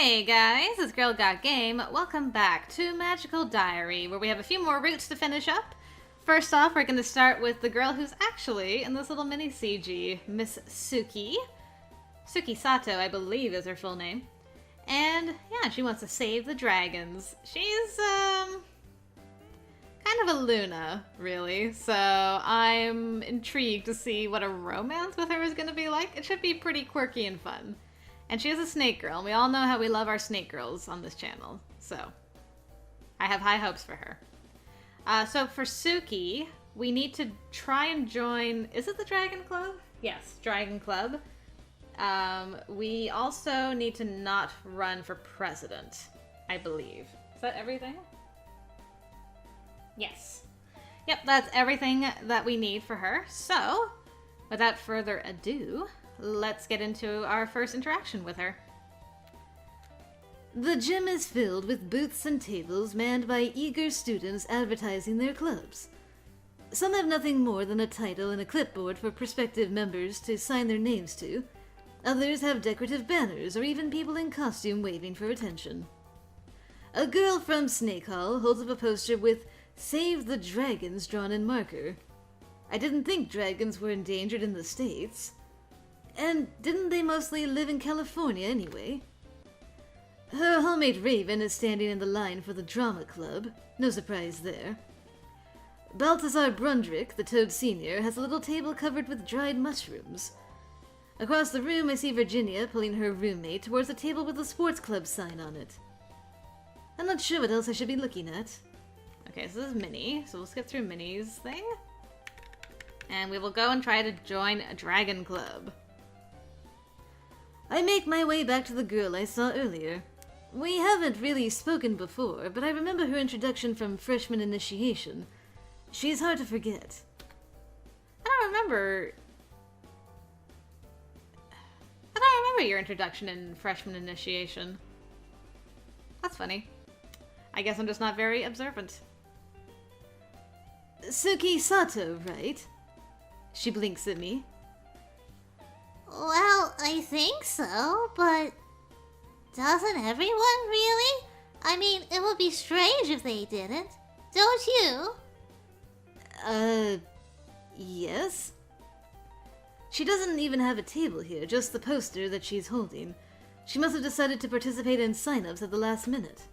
Hey guys, it's GirlGotGame. Welcome back to Magical Diary, where we have a few more routes to finish up. First off, we're going to start with the girl who's actually in this little mini CG, Miss Suki. Suki Sato, I believe, is her full name. And yeah, she wants to save the dragons. She's kind of a Luna, really. So I'm intrigued to see what a romance with her is going to be like. It should be pretty quirky and fun. And she is a snake girl, and we all know how we love our snake girls on this channel. So I have high hopes for her. So for Suki, we need to try and join... Is it the Dragon Club? Yes, Dragon Club. We also need to not run for president, I believe. Is that everything? Yes. Yep, that's everything that we need for her. So, without further ado, let's get into our first interaction with her. The gym is filled with booths and tables manned by eager students advertising their clubs. Some have nothing more than a title and a clipboard for prospective members to sign their names to. Others have decorative banners or even people in costume waving for attention. A girl from Snake Hall holds up a poster with "Save the Dragons" drawn in marker. I didn't think dragons were endangered in the States. And didn't they mostly live in California anyway? Her hallmate Raven is standing in the line for the drama club. No surprise there. Balthazar Brundrick, the Toad Senior, has a little table covered with dried mushrooms. Across the room, I see Virginia pulling her roommate towards a table with a sports club sign on it. I'm not sure what else I should be looking at. Okay, so this is Minnie, so we'll skip through Minnie's thing. And we will go and try to join a dragon club. I make my way back to the girl I saw earlier. We haven't really spoken before, but I remember her introduction from freshman initiation. She's hard to forget. I don't remember your introduction in freshman initiation. That's funny. I guess I'm just not very observant. Suki Sato, right? She blinks at me. Well, I think so, but doesn't everyone really? I mean, it would be strange if they didn't. Don't you? Yes? She doesn't even have a table here, just the poster that she's holding. She must have decided to participate in sign-ups at the last minute.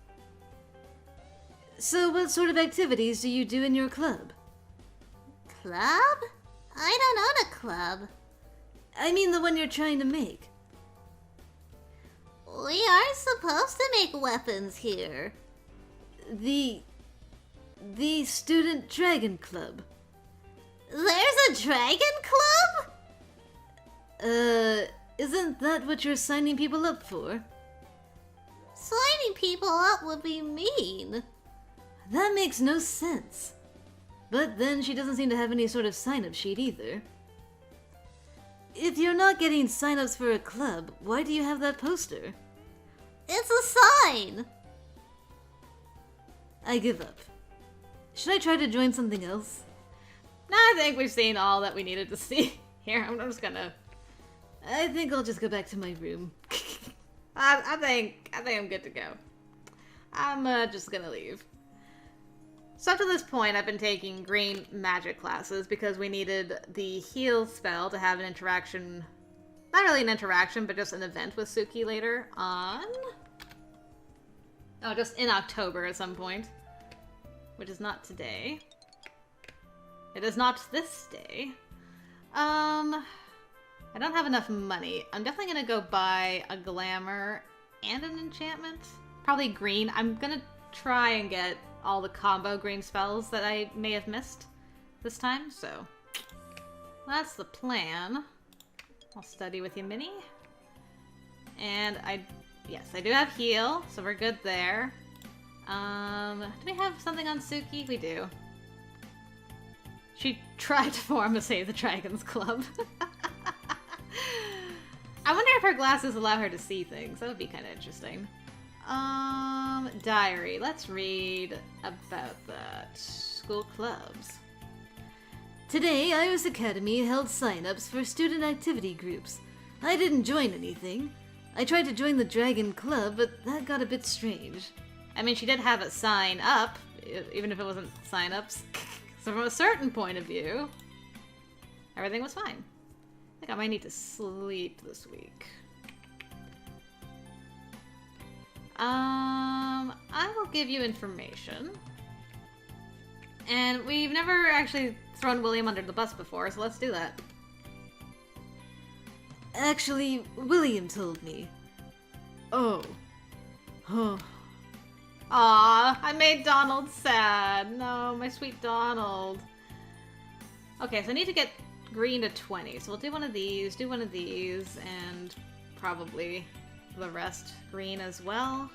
So what sort of activities do you do in your club? Club? I don't own a club. I mean the one you're trying to make. We aren't supposed to make weapons here. The Student Dragon Club. There's a dragon club? Isn't that what you're signing people up for? Signing people up would be mean. That makes no sense. But then she doesn't seem to have any sort of sign-up sheet either. If you're not getting sign-ups for a club, why do you have that poster? It's a sign. I give up. Should I try to join something else? No, I think we've seen all that we needed to see here. I'm just gonna... I think I'll just go back to my room. I think I'm good to go. I'm just gonna leave. So up to this point, I've been taking green magic classes because we needed the heal spell to have an interaction, not really an interaction, but just an event with Suki later on. Oh, just in October at some point, which is not today. It is not this day. I don't have enough money. I'm definitely gonna go buy a glamour and an enchantment. Probably green. I'm gonna try and get all the combo green spells that I may have missed this time, so that's the plan. I'll study with you, Minnie. And yes, I do have heal, so we're good there. Do we have something on Suki? We do. She tried to form a Save the Dragons club. I wonder if her glasses allow her to see things. That would be kind of interesting. Diary. Let's read about that. School clubs. Today, Iris Academy held sign-ups for student activity groups. I didn't join anything. I tried to join the Dragon Club, but that got a bit strange. I mean, she did have it sign up, even if it wasn't sign-ups. So from a certain point of view, everything was fine. I think I might need to sleep this week. I will give you information. And we've never actually thrown William under the bus before, so let's do that. Actually, William told me. Oh. Huh. Aw, I made Donald sad. No, my sweet Donald. Okay, so I need to get green to 20. So we'll do one of these, and probably the rest green as well.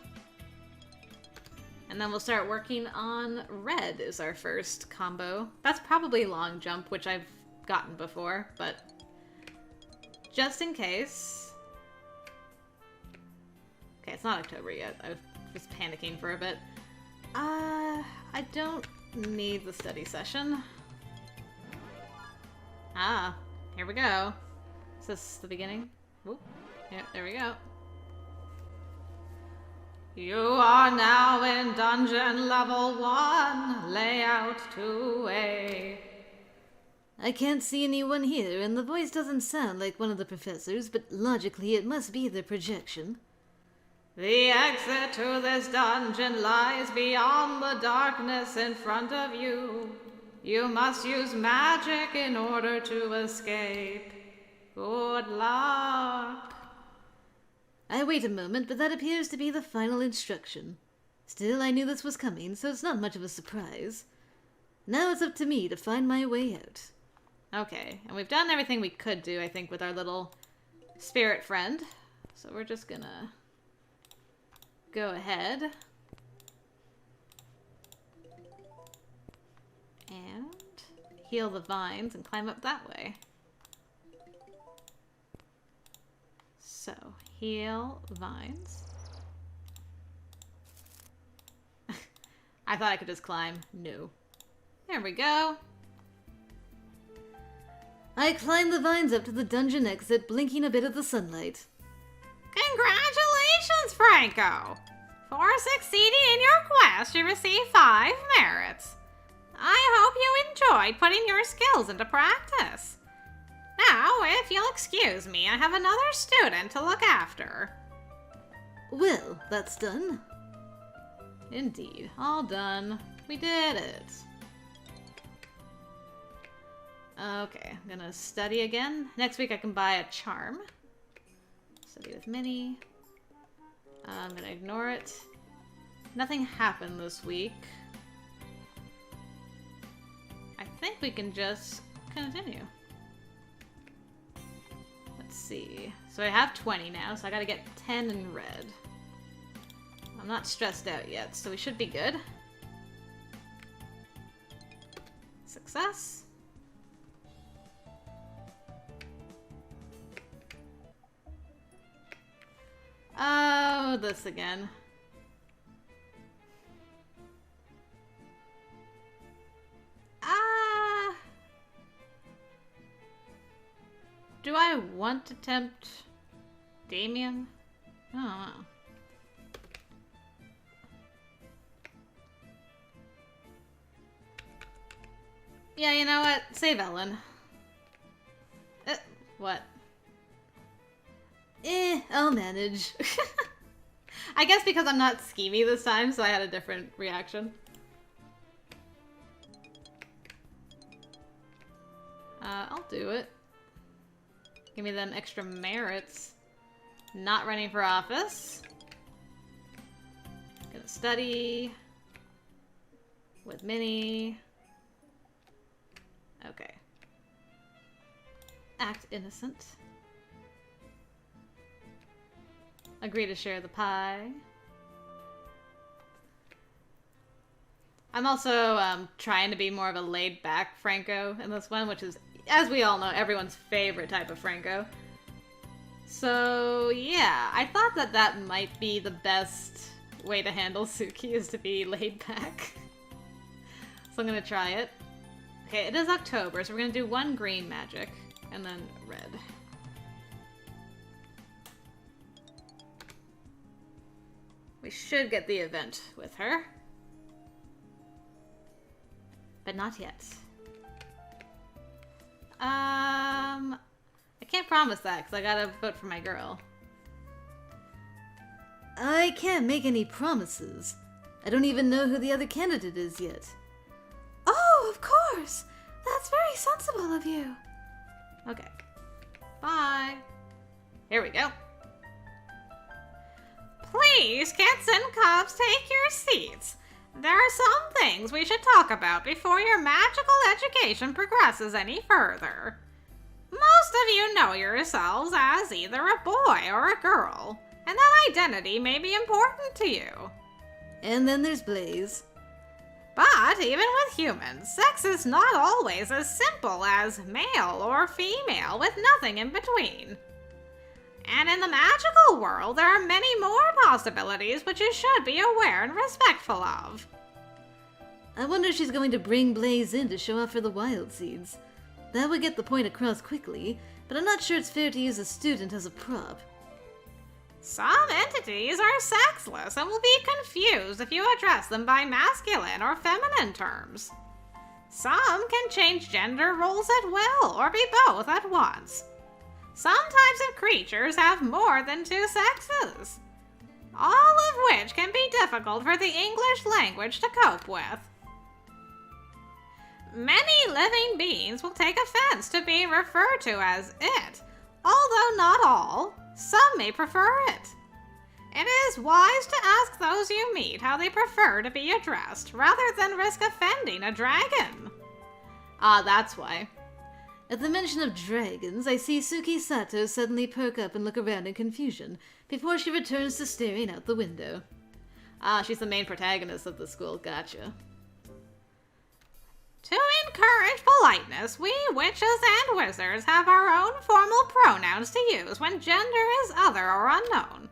And then we'll start working on red is our first combo. That's probably long jump, which I've gotten before, but just in case. Okay, it's not October yet. I was panicking for a bit. I don't need the study session. Ah, here we go. Is this the beginning? Whoop. Yeah, there we go. You are now in dungeon level 1, layout 2A. I can't see anyone here, and the voice doesn't sound like one of the professors, but logically it must be their projection. The exit to this dungeon lies beyond the darkness in front of you. You must use magic in order to escape. Good luck. I wait a moment, but that appears to be the final instruction. Still, I knew this was coming, so it's not much of a surprise. Now it's up to me to find my way out. Okay, and we've done everything we could do, I think, with our little spirit friend. So we're just gonna go ahead and heal the vines and climb up that way. So, heal vines. I thought I could just climb. No. There we go. I climbed the vines up to the dungeon exit, blinking a bit at the sunlight. Congratulations, Franko! For succeeding in your quest, you receive 5 merits. I hope you enjoyed putting your skills into practice. Now, if you'll excuse me, I have another student to look after. Well, that's done. Indeed, all done. We did it. Okay, I'm gonna study again. Next week I can buy a charm. Study with Minnie. I'm gonna ignore it. Nothing happened this week. I think we can just continue. Let's see. So I have 20 now, so I gotta get 10 in red. I'm not stressed out yet, so we should be good. Success. Oh, this again. Do I want to tempt Damien? I don't know. Yeah, you know what? Save Ellen. What? I'll manage. I guess because I'm not schemy this time, so I had a different reaction. I'll do it. Give me them extra merits. Not running for office. Gonna study. With Minnie. Okay. Act innocent. Agree to share the pie. I'm also trying to be more of a laid-back Franko in this one, which is, as we all know, everyone's favorite type of Franko. So, yeah, I thought that that might be the best way to handle Suki, is to be laid-back. So I'm gonna try it. Okay, it is October, so we're gonna do 1 green magic, and then red. We should get the event with her. But not yet. I can't promise that because I gotta vote for my girl. I can't make any promises. I don't even know who the other candidate is yet. Oh, of course! That's very sensible of you. Okay. Bye. Here we go. Please, kits and cups, take your seats. There are some things we should talk about before your magical education progresses any further. Most of you know yourselves as either a boy or a girl, and that identity may be important to you. And then there's Blaze. But even with humans, sex is not always as simple as male or female with nothing in between. And in the magical world, there are many more possibilities which you should be aware and respectful of. I wonder if she's going to bring Blaze in to show off for the wild seeds. That would get the point across quickly, but I'm not sure it's fair to use a student as a prop. Some entities are sexless and will be confused if you address them by masculine or feminine terms. Some can change gender roles at will or be both at once. Some types of creatures have more than two sexes, all of which can be difficult for the English language to cope with. Many living beings will take offense to being referred to as it, although not all. Some may prefer it. It is wise to ask those you meet how they prefer to be addressed, rather than risk offending a dragon. Ah, that's why. At the mention of dragons, I see Suki Sato suddenly perk up and look around in confusion, before she returns to staring out the window. Ah, she's the main protagonist of the school, gotcha. To encourage politeness, we witches and wizards have our own formal pronouns to use when gender is other or unknown.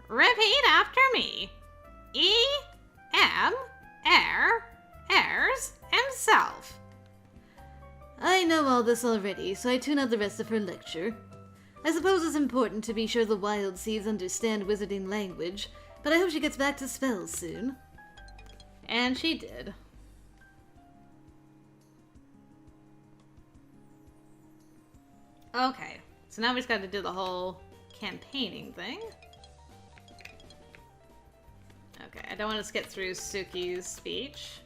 Repeat after me. Heir, heirs, himself. I know all this already, so I tune out the rest of her lecture. I suppose it's important to be sure the wild seeds understand wizarding language, but I hope she gets back to spells soon. And she did. Okay, so now we just got to do the whole campaigning thing. Okay, I don't want to skip through Suki's speech.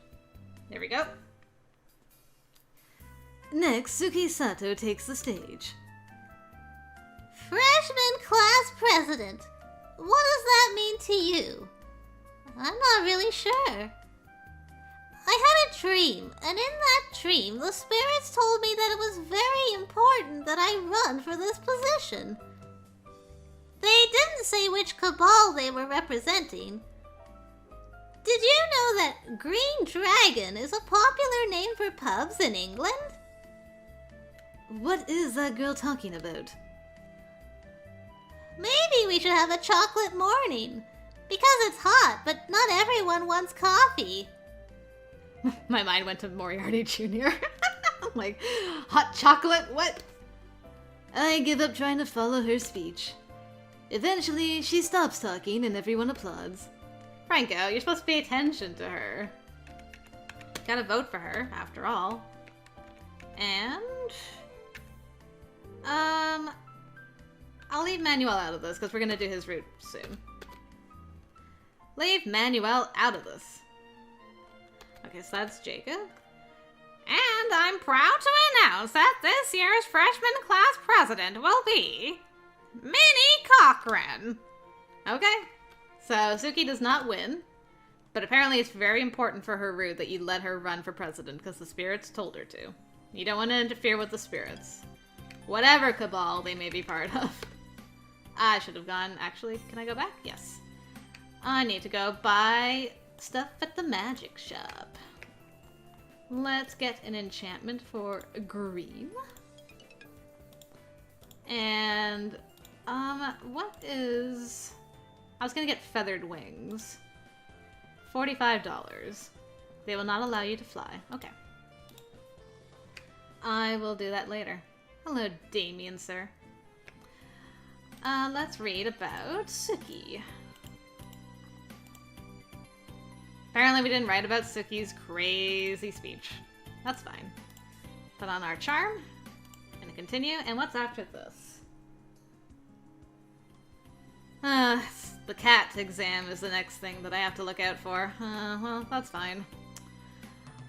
There we go. Next, Suki Sato takes the stage. Freshman class president. What does that mean to you? I'm not really sure. I had a dream, and in that dream, the spirits told me that it was very important that I run for this position. They didn't say which cabal they were representing. Did you know that Green Dragon is a popular name for pubs in England? What is that girl talking about? Maybe we should have a chocolate morning. Because it's hot, but not everyone wants coffee. My mind went to Moriarty Jr. I'm like, hot chocolate? What? I give up trying to follow her speech. Eventually, she stops talking and everyone applauds. Franko, you're supposed to pay attention to her. Gotta vote for her, after all. And... I'll leave Manuel out of this, because we're gonna do his route soon. Leave Manuel out of this. Okay, so that's Jacob. And I'm proud to announce that this year's freshman class president will be Minnie Cochran. Okay, so Suki does not win, but apparently it's very important for her route that you let her run for president because the spirits told her to. You don't want to interfere with the spirits. Whatever cabal they may be part of. I should have gone, actually, can I go back? Yes. I need to go buy stuff at the magic shop. Let's get an enchantment for green. And, what is... I was gonna get feathered wings. $45. They will not allow you to fly. Okay. I will do that later. Hello, Damien, sir. Let's read about Suki. Apparently we didn't write about Suki's crazy speech. That's fine. Put on our charm. And continue. And what's after this? The cat exam is the next thing that I have to look out for. Well, that's fine.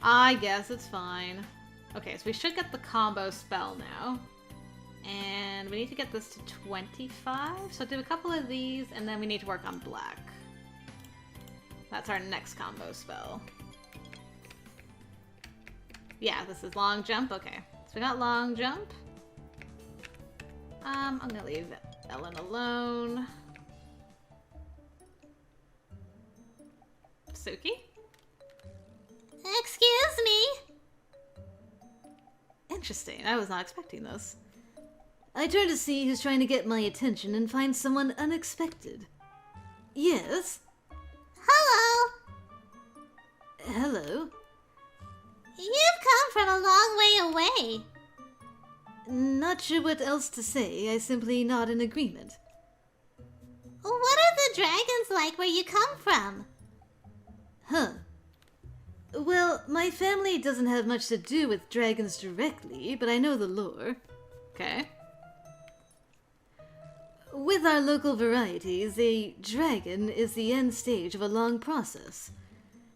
I guess it's fine. Okay, so we should get the combo spell now. And we need to get this to 25. So do a couple of these, and then we need to work on black. That's our next combo spell. Yeah, this is long jump. Okay, so we got long jump. I'm gonna leave Ellen alone. Suki? Excuse me? Interesting. I was not expecting this. I turn to see who's trying to get my attention and find someone unexpected. Yes? Hello? Hello? You've come from a long way away. Not sure what else to say. I simply nod in agreement. What are the dragons like where you come from? Huh. Well, my family doesn't have much to do with dragons directly, but I know the lore. Okay. With our local varieties, a dragon is the end stage of a long process.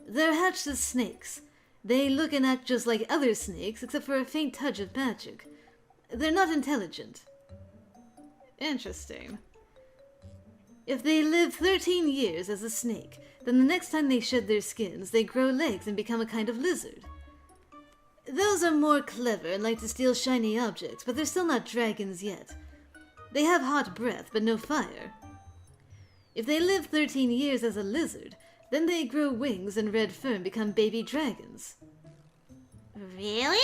They're hatched as snakes. They look and act just like other snakes, except for a faint touch of magic. They're not intelligent. Interesting. If they live 13 years as a snake, then the next time they shed their skins, they grow legs and become a kind of lizard. Those are more clever and like to steal shiny objects, but they're still not dragons yet. They have hot breath, but no fire. If they live 13 years as a lizard, then they grow wings and red fur and become baby dragons. Really?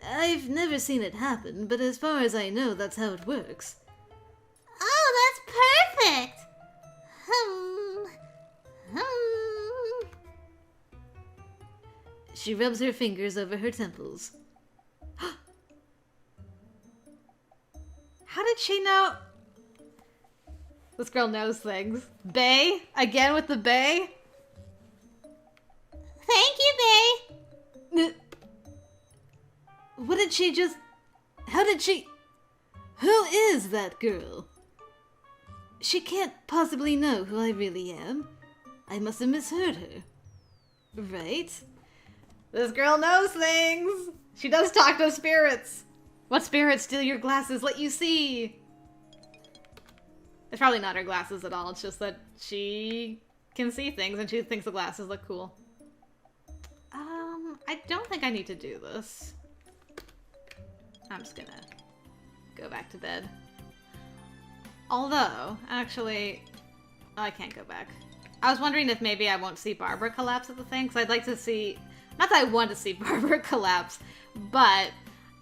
I've never seen it happen, but as far as I know, that's how it works. Oh, that's perfect! She rubs her fingers over her temples. How did she know? This girl knows things. Bay? Again with the bay? Thank you, Bay. What did she just... How did she... Who is that girl? She can't possibly know who I really am. I must have misheard her. Right? This girl knows things. She does talk to spirits. What spirits steal your glasses? Let you see. It's probably not her glasses at all. It's just that she can see things and she thinks the glasses look cool. I don't think I need to do this. I'm just gonna go back to bed. Although, actually, I can't go back. I was wondering if maybe I won't see Barbara collapse at the thing, because I'd like to see... Not that I want to see Barbara collapse, but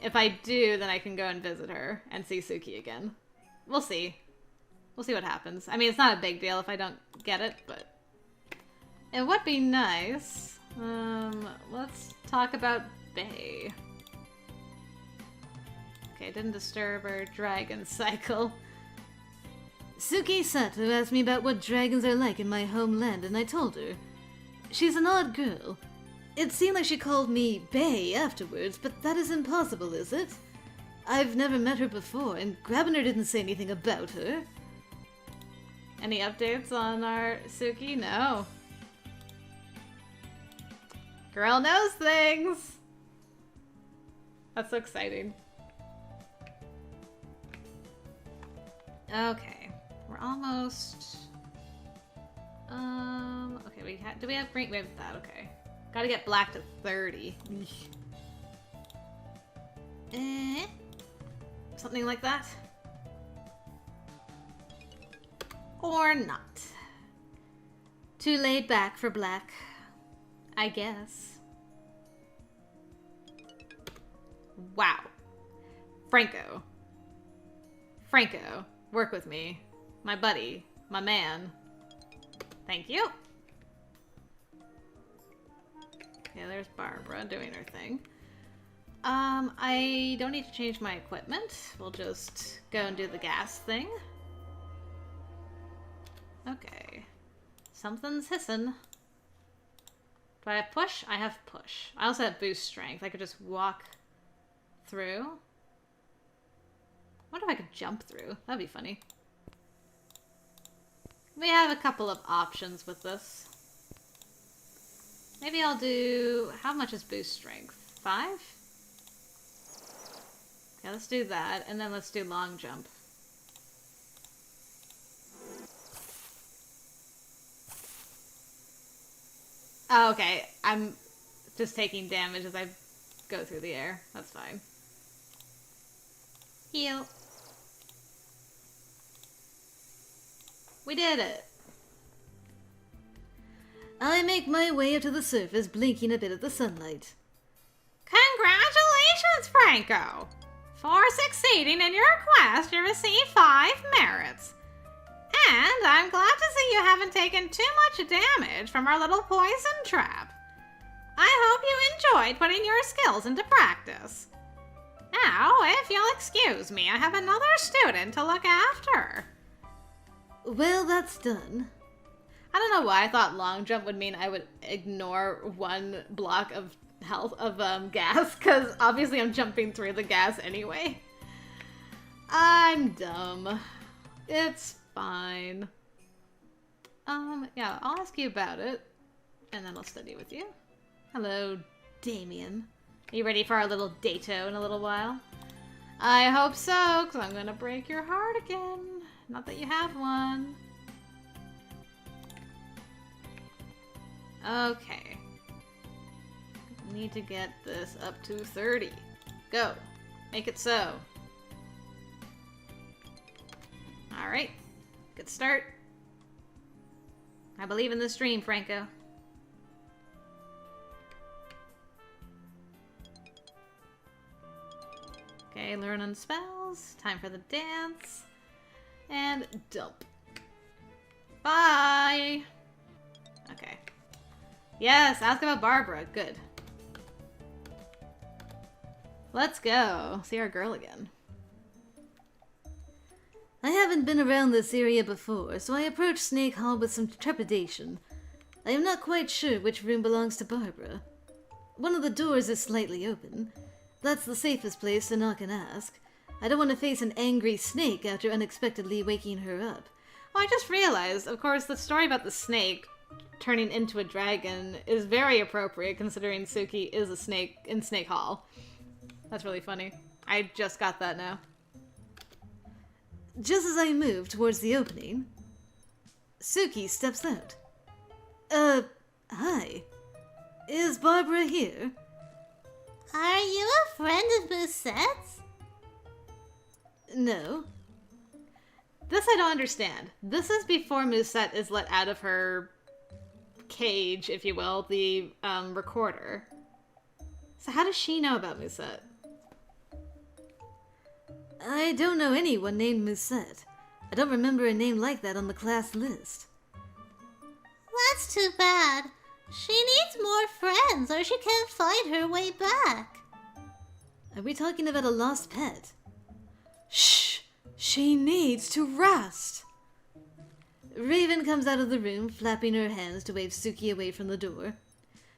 if I do, then I can go and visit her and see Suki again. We'll see. We'll see what happens. I mean, it's not a big deal if I don't get it, but... It would be nice. Let's talk about Bay. Okay, didn't disturb her dragon cycle. Suki Sato asked me about what dragons are like in my homeland, and I told her. She's an odd girl. It seemed like she called me Bay afterwards, but that is impossible, is it? I've never met her before, and Grabner didn't say anything about her. Any updates on our Suki? No. Girl knows things! That's so exciting. Okay. We're almost... Okay, do we have green? We have that, okay. Gotta get black to 30. Something like that? Or not. Too laid back for black, I guess. Wow. Franko. Franko, work with me. My buddy. My man. Thank you. Okay, there's Barbara doing her thing. I don't need to change my equipment. We'll just go and do the gas thing. Okay. Something's hissing. Do I have push? I have push. I also have boost strength. I could just walk through. I wonder if I could jump through. That'd be funny. We have a couple of options with this. Maybe I'll do... How much is boost strength? 5? Yeah, let's do that. And then let's do long jump. Oh, okay. I'm just taking damage as I go through the air. That's fine. Heal. We did it. I make my way up to the surface, blinking a bit at the sunlight. Congratulations, Franko! For succeeding in your quest, you receive 5 merits. And I'm glad to see you haven't taken too much damage from our little poison trap. I hope you enjoyed putting your skills into practice. Now, if you'll excuse me, I have another student to look after. Well, that's done. I don't know why I thought long jump would mean I would ignore 1 block of health of gas, because obviously I'm jumping through the gas anyway. I'm dumb. It's fine. Yeah, I'll ask you about it, and then I'll study with you. Hello, Damien. Are you ready for our little dato in a little while? I hope so, because I'm gonna break your heart again. Not that you have one. Okay. Need to get this up to 30. Go. Make it so. Alright. Good start. I believe in this dream, Franko. Okay, learn on spells. Time for the dance. And dump. Bye! Okay. Yes, ask about Barbara. Good. Let's go. See our girl again. I haven't been around this area before, so I approach Snake Hall with some trepidation. I am not quite sure which room belongs to Barbara. One of the doors is slightly open. That's the safest place to knock and ask. I don't want to face an angry snake after unexpectedly waking her up. Oh, I just realized, of course, the story about the snake turning into a dragon is very appropriate considering Suki is a snake in Snake Hall. That's really funny. I just got that now. Just as I move towards the opening, Suki steps out. Hi. Is Barbara here? Are you a friend of Moussette's? No. This I don't understand. This is before Musette is let out of her cage, if you will, the recorder. So how does she know about Musette? I don't know anyone named Musette. I don't remember a name like that on the class list. That's too bad. She needs more friends or she can't find her way back. Are we talking about a lost pet? Shh! She needs to rest! Raven comes out of the room, flapping her hands to wave Suki away from the door.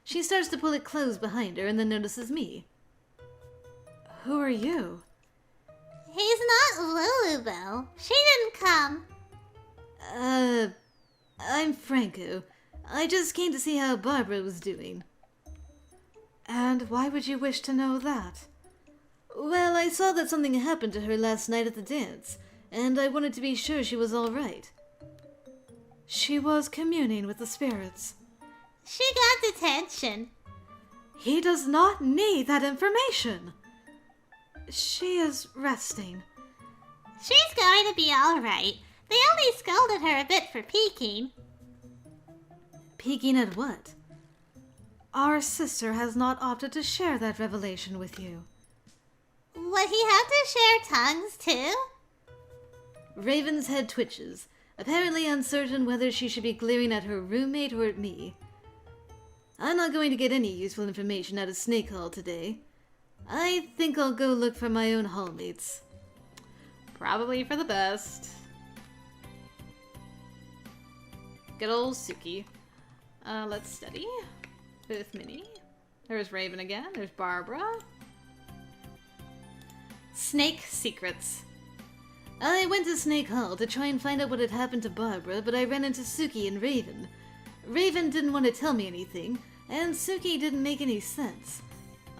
She starts to pull it closed behind her and then notices me. Who are you? He's not Lulubelle. She didn't come. I'm Franko. I just came to see how Barbara was doing. And why would you wish to know that? Well, I saw that something happened to her last night at the dance, and I wanted to be sure she was all right. She was communing with the spirits. She got detention. He does not need that information. She is resting. She's going to be all right. They only scolded her a bit for peeking. Peeking at what? Our sister has not opted to share that revelation with you. Would he have to share tongues too? Raven's head twitches, apparently uncertain whether she should be glaring at her roommate or at me. I'm not going to get any useful information out of Snake Hall today. I think I'll go look for my own hallmates. Probably for the best. Good old Suki. Let's study. Booth Minnie. There's Raven again. There's Barbara. Snake Secrets. I went to Snake Hall to try and find out what had happened to Barbara, but I ran into Suki and Raven. Raven didn't want to tell me anything, and Suki didn't make any sense.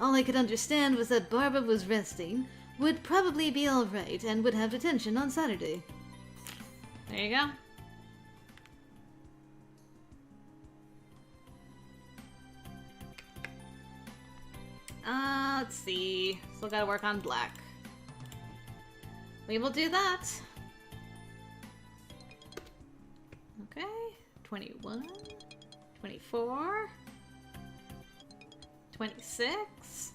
All I could understand was that Barbara was resting, would probably be alright, and would have detention on Saturday. There you go. Let's see. Still gotta work on black. We will do that. Okay. 21. 24. 26.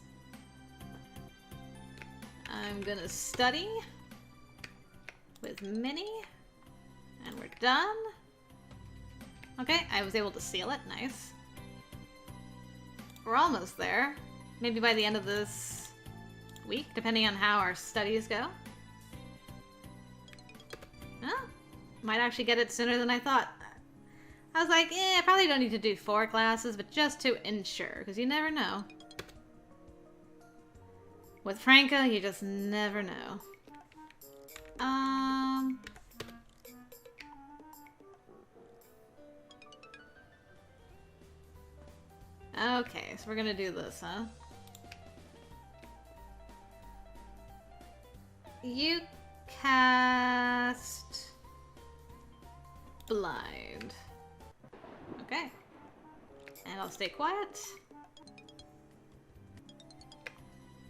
I'm gonna study with Minnie. And we're done. Okay, I was able to seal it. Nice. We're almost there. Maybe by the end of this week, depending on how our studies go. Oh, might actually get it sooner than I thought. I was like, I probably don't need to do 4 classes, but just to ensure, because you never know. With Franko, you just never know. Okay, so we're gonna do this, huh? You cast blind. Okay. And I'll stay quiet.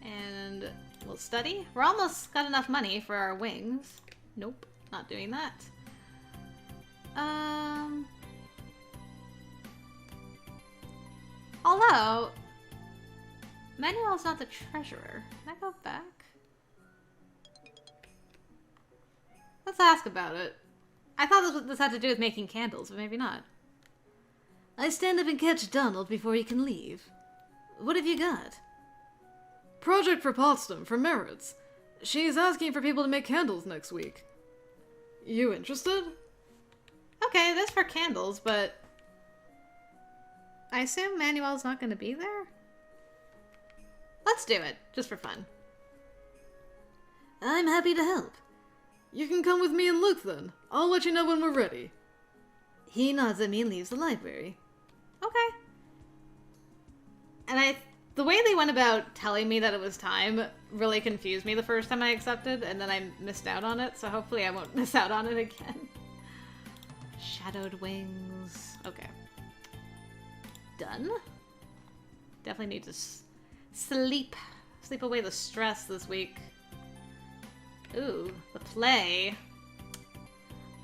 And we'll study. We're almost got enough money for our wings. Nope, not doing that. Although, Manuel's not the treasurer. Can I go back? Let's ask about it. I thought this had to do with making candles, but maybe not. I stand up and catch Donald before he can leave. What have you got? Project for Potsdam, for merits. She's asking for people to make candles next week. You interested? Okay, that's for candles, but I assume Manuel's not going to be there? Let's do it, just for fun. I'm happy to help. You can come with me and Luke then. I'll let you know when we're ready. He nods at me and leaves the library. Okay. And the way they went about telling me that it was time really confused me the first time I accepted, and then I missed out on it, so hopefully I won't miss out on it again. Shadowed wings. Okay. Done. Definitely need to sleep away the stress this week. Ooh, the play.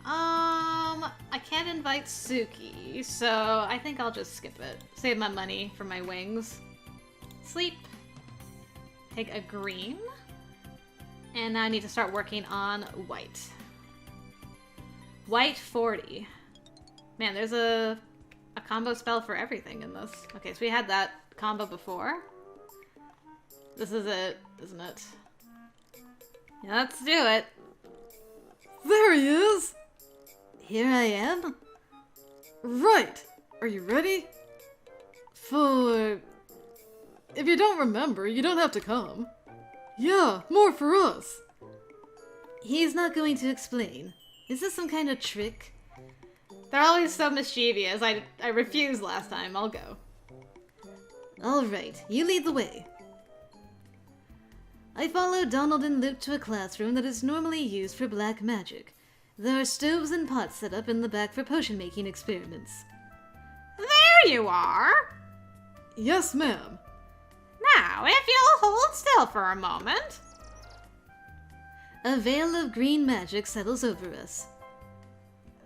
I can't invite Suki, so I think I'll just skip it. Save my money for my wings. Sleep. Take a green. And now I need to start working on white. White 40. Man, there's a combo spell for everything in this. Okay, so we had that combo before. This is it, isn't it? Yeah, let's do it. There he is! Here I am. Right! Are you ready? If you don't remember, you don't have to come. Yeah, more for us. He's not going to explain. Is this some kind of trick? They're always so mischievous. I refused last time. I'll go. Alright, you lead the way. I follow Donald and Luke to a classroom that is normally used for black magic. There are stoves and pots set up in the back for potion-making experiments. There you are! Yes, ma'am. Now, if you'll hold still for a moment. A veil of green magic settles over us.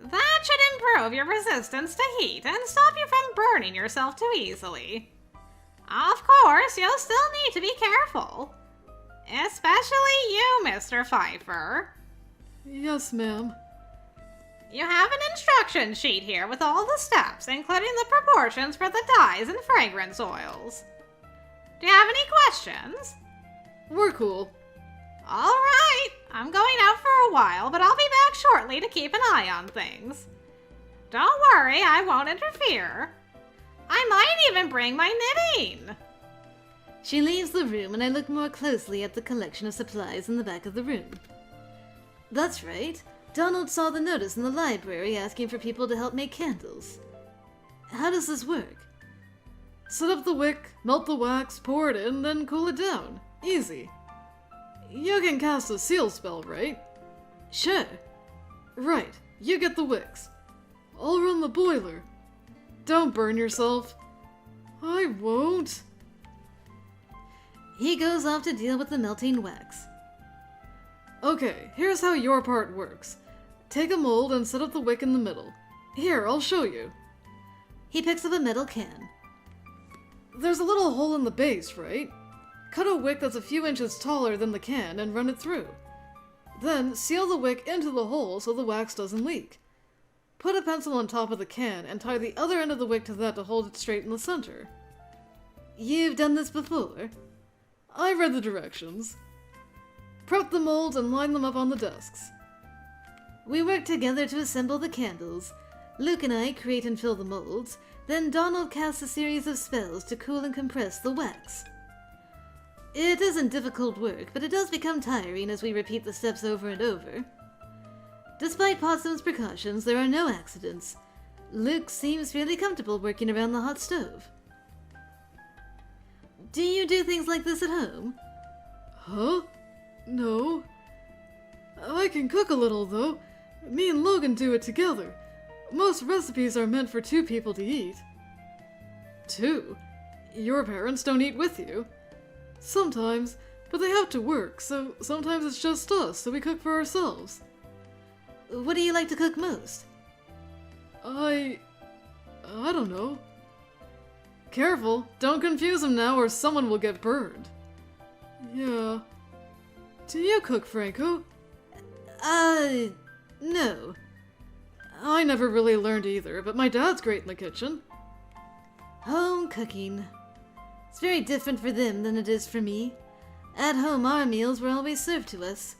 That should improve your resistance to heat and stop you from burning yourself too easily. Of course, you'll still need to be careful. Especially you, Mr. Pfeiffer. Yes, ma'am. You have an instruction sheet here with all the steps, including the proportions for the dyes and fragrance oils. Do you have any questions? We're cool. All right, I'm going out for a while, but I'll be back shortly to keep an eye on things. Don't worry, I won't interfere. I might even bring my knitting. She leaves the room and I look more closely at the collection of supplies in the back of the room. That's right. Donald saw the notice in the library asking for people to help make candles. How does this work? Set up the wick, melt the wax, pour it in, then cool it down. Easy. You can cast a seal spell, right? Sure. Right, you get the wicks. I'll run the boiler. Don't burn yourself. I won't. He goes off to deal with the melting wax. Okay, here's how your part works. Take a mold and set up the wick in the middle. Here, I'll show you. He picks up a metal can. There's a little hole in the base, right? Cut a wick that's a few inches taller than the can and run it through. Then seal the wick into the hole so the wax doesn't leak. Put a pencil on top of the can and tie the other end of the wick to that to hold it straight in the center. You've done this before? I read the directions. Prep the molds and line them up on the desks. We work together to assemble the candles. Luke and I create and fill the molds, then Donald casts a series of spells to cool and compress the wax. It isn't difficult work, but it does become tiring as we repeat the steps over and over. Despite Possum's precautions, there are no accidents. Luke seems fairly comfortable working around the hot stove. Do you do things like this at home? Huh? No. I can cook a little, though. Me and Logan do it together. Most recipes are meant for 2 people to eat. 2? Your parents don't eat with you? Sometimes, but they have to work, so sometimes it's just us, so we cook for ourselves. What do you like to cook most? I don't know. Careful, don't confuse him now or someone will get burned. Yeah. Do you cook, Franko? No. I never really learned either, but my dad's great in the kitchen. Home cooking. It's very different for them than it is for me. At home, our meals were always served to us.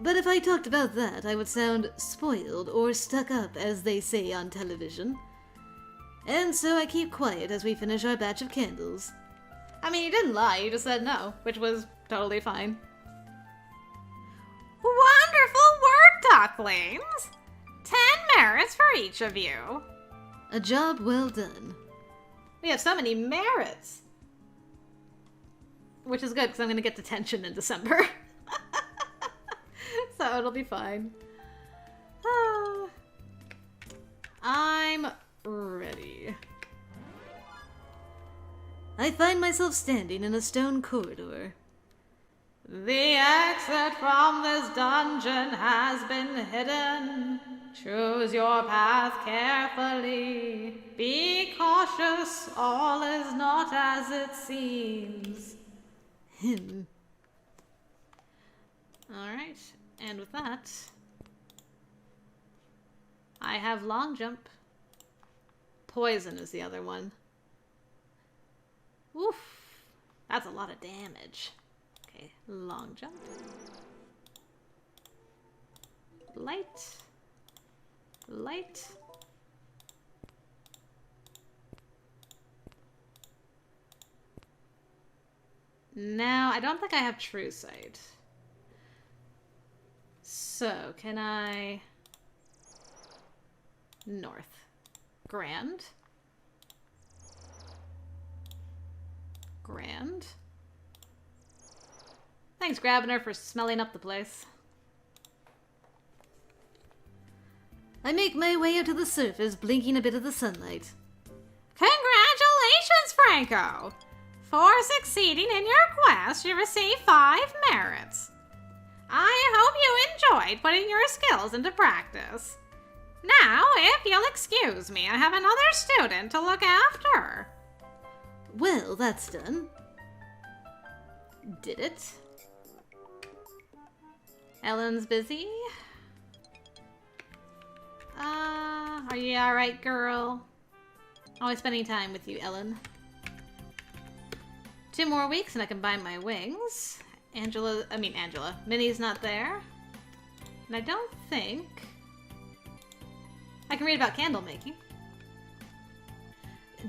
But if I talked about that, I would sound spoiled or stuck up, as they say on television. And so I keep quiet as we finish our batch of candles. I mean, you didn't lie, you just said no, which was totally fine. Wonderful work, ducklings! 10 merits for each of you. A job well done. We have so many merits. Which is good, because I'm going to get detention in December. So it'll be fine. I'm ready. I find myself standing in a stone corridor. The exit from this dungeon has been hidden. Choose your path carefully. Be cautious, all is not as it seems. Alright, and with that, I have long jump. Poison is the other one. Oof, that's a lot of damage. Okay, long jump. Light. Light. Now, I don't think I have true sight. So, can I... North. Grand. Grand. Thanks, Grabner, for smelling up the place. I make my way out to the surface, blinking a bit of the sunlight. Congratulations, Franko! For succeeding in your quest, you receive 5 merits. I hope you enjoyed putting your skills into practice. Now, if you'll excuse me, I have another student to look after. Well, that's done. Did it? Ellen's busy. Are you alright, girl? Always spending time with you, Ellen. 2 more weeks and I can buy my wings. Angela, Minnie's not there. And I don't think... I can read about candle making.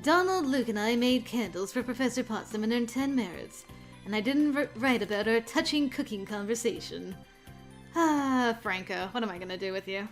Donald, Luke, and I made candles for Professor Potsdam and earned 10 merits. And I didn't write about our touching cooking conversation. Ah, Franko, what am I gonna do with you?